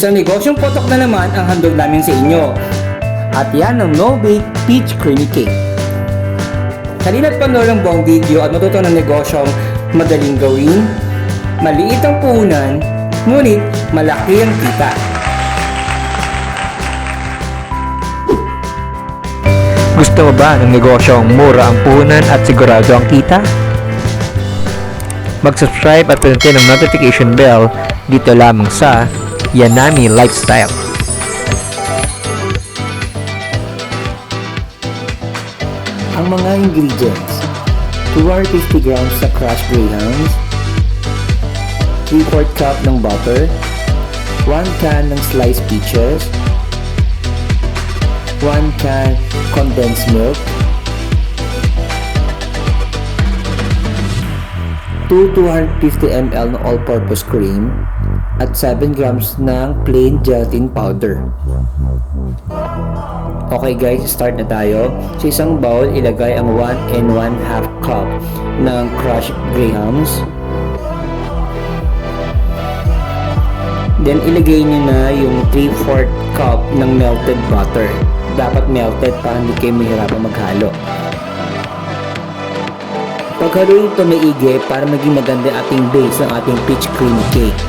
Isang negosyong potok na naman ang handog namin sa inyo. At yan ang no-bake peach creamy cake. Halina't panoorin ang buong video at matuto ng negosyong madaling gawin, maliit ang puhunan, ngunit malaki ang kita. Gusto mo ba ng negosyong mura ang puhunan at sigurado ang kita? Mag-subscribe at pindutin ang notification bell dito lamang sa Namin Lifestyle. Ang mga ingredients: 250 grams sa crushed greyhounds, 3/4 cup ng butter, 1 can ng sliced peaches, 1 can condensed milk, 250 ml ng all-purpose cream, at 7 grams ng plain gelatin powder. Okay guys, start na tayo. Sa isang bowl, ilagay ang 1 1/2 cup ng crushed greyhounds. Then ilagay nyo na yung 3/4 cup ng melted butter. Dapat melted para hindi kayo mahirapan maghalo. Paghaluin ito maigi para maging maganda ating base ng ating peach cream cake.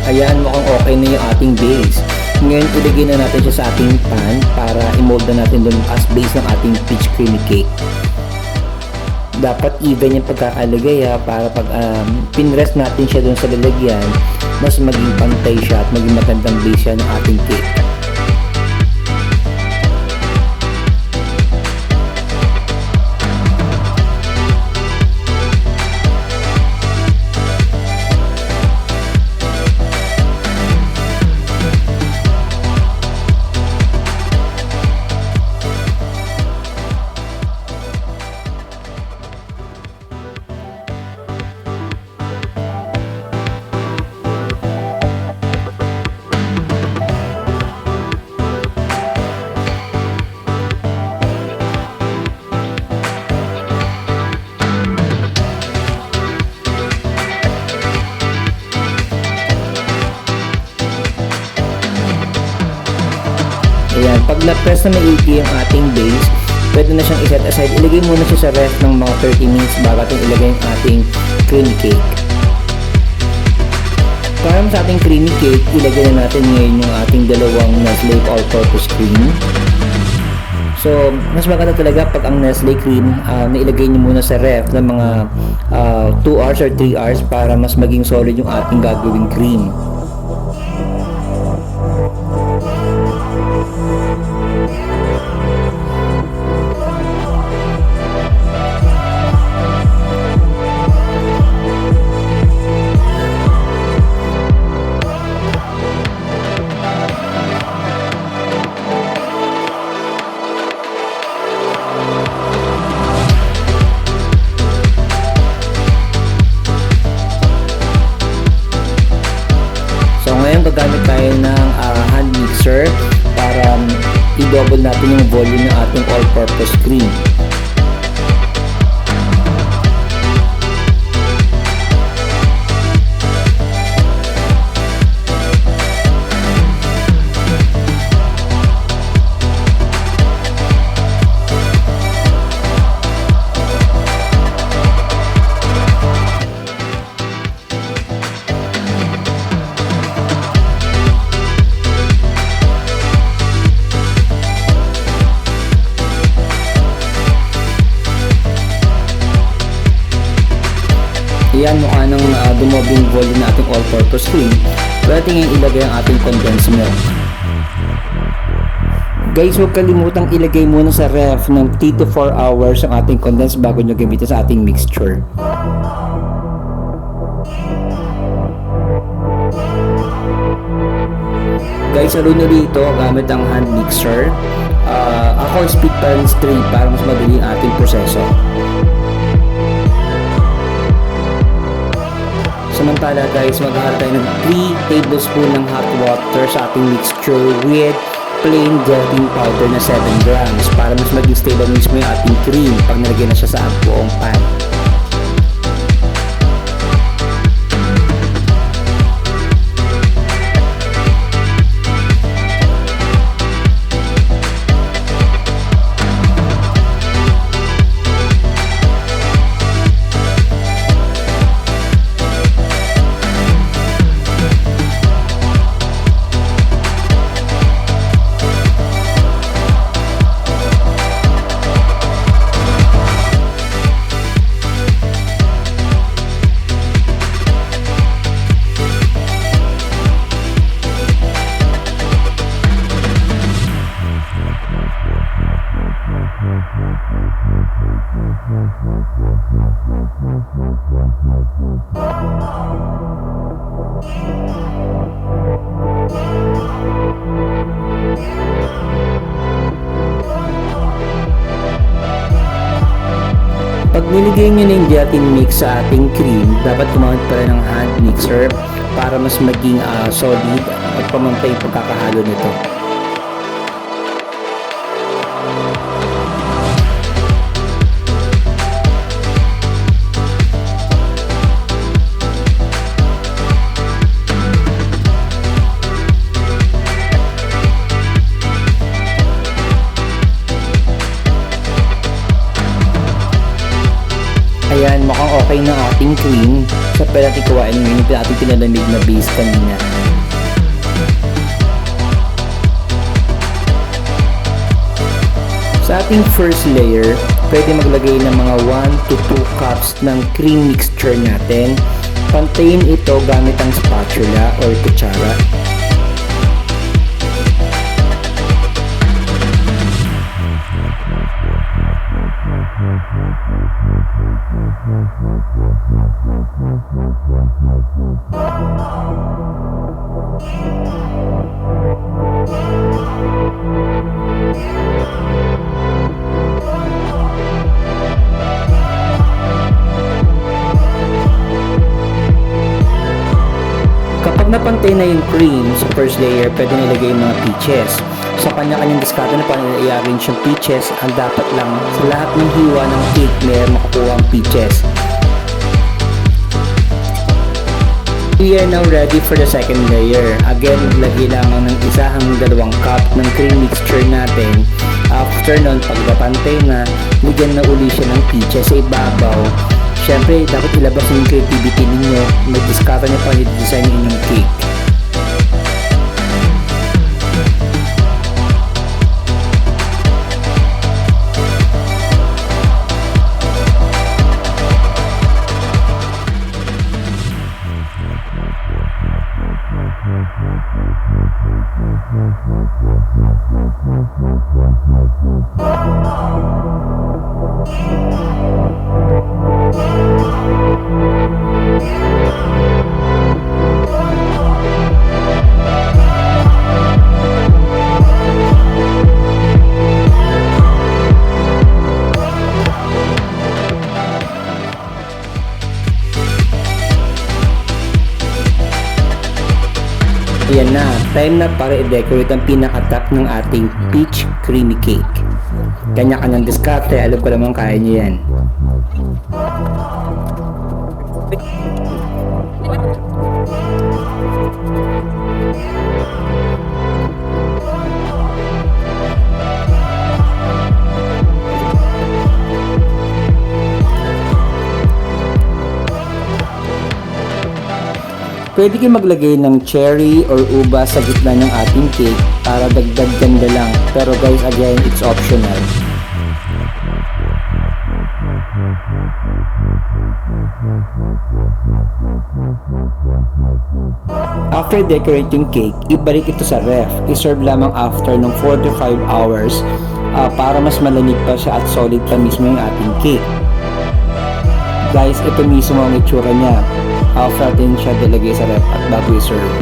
Ayan, mukhang okay na yung ating base. Ngayon, ilagay na natin siya sa ating pan para i-mold na natin dun as base ng ating peach creamy cake. Dapat even yung pagkakalagay para pag pinrest natin siya dun sa lalagyan, mas maging pantay siya at maging magandang base siya ng ating cake. Ayan, pag na-press na maigi yung ating base, pwede na siyang i-set aside. Ilagay muna siya sa ref ng mga 30 minutes bago ating ilagay yung ating creamy cake. Para sa ating creamy cake, ilagay na natin ngayon yung ating dalawang Nestle all-purpose cream. So, mas maganda talaga pag ang Nestle cream nailagay niyo muna sa ref ng mga 2 hours or 3 hours para mas maging solid yung ating gagawing cream. gagamit tayo ng hand mixer para i-double natin yung volume ng ating all-purpose cream. sumob yung volume na ating all-purpose cream, pwede ngayon ilagay ang ating condensed milk. Guys, huwag kalimutang ilagay muna sa ref ng 3 to 4 hours ang ating condensed bago nyo gamitin sa ating mixture. Guys, lalo na rito gamit ang hand mixer. Ako speed times 3 para mas madali ang ating proseso. Samantala guys, maghahanap tayo ng 3 tablespoon ng hot water sa ating mixture with plain gelatin powder na 7 grams para mas maging stable mismo yung ating cream pag nalagyan na siya sa buong pan. Pag nilagay nyo na yung gelatin mix sa ating cream, dapat gumamit pa rin ng hand mixer para mas maging solid at pamantay yung pagkakahalo nito. Ayan, mukhang okay na ating cream. So, pwede natin kuhain ngayon yung ating pinalamig na base kanina. Sa ating first layer, pwede maglagay ng mga 1 to 2 cups ng cream mixture natin. Pantayin ito gamit ang spatula or kutsara. Kapag napantay na yung cream sa first layer, pwede nilagay yung mga peaches. Sa kanya-kanyang diskarte na paano i-arrange yung peaches, ang dapat lang sa lahat ng hiwa ng cake mayroon makukuha ang peaches. We are now ready for the second layer. Again, maglagay lamang ng 1 hanggang 2 cup ng cream mixture natin. After nun, pag napantay na, bigyan na uli siya ng peaches sa ibabaw. Siyempre, dapat ilabas yung creativity ninyo. Mag-discover nyo pa i-design yung inyong cake. Ayan na, time na para i-decorate ang pinaka-top ng ating peach creamy cake. Kanya-kanyang diskarte, alam ko naman kaya nyo yan. Pwede kayo maglagay ng cherry or uba sa gitna ng ating cake para dagdag ganda lang. Pero guys, again, it's optional. After decorate yung cake, ibalik ito sa ref. I-serve lamang after ng 4 to 5 hours para mas malamig pa siya at solid pa mismo yung ating cake. Guys, ito mismo ang itsura niya after natin siya dilagay sa ref at bago i-serve.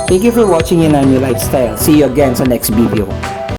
Thank you for watching Yanami Lifestyle. See you again sa next video.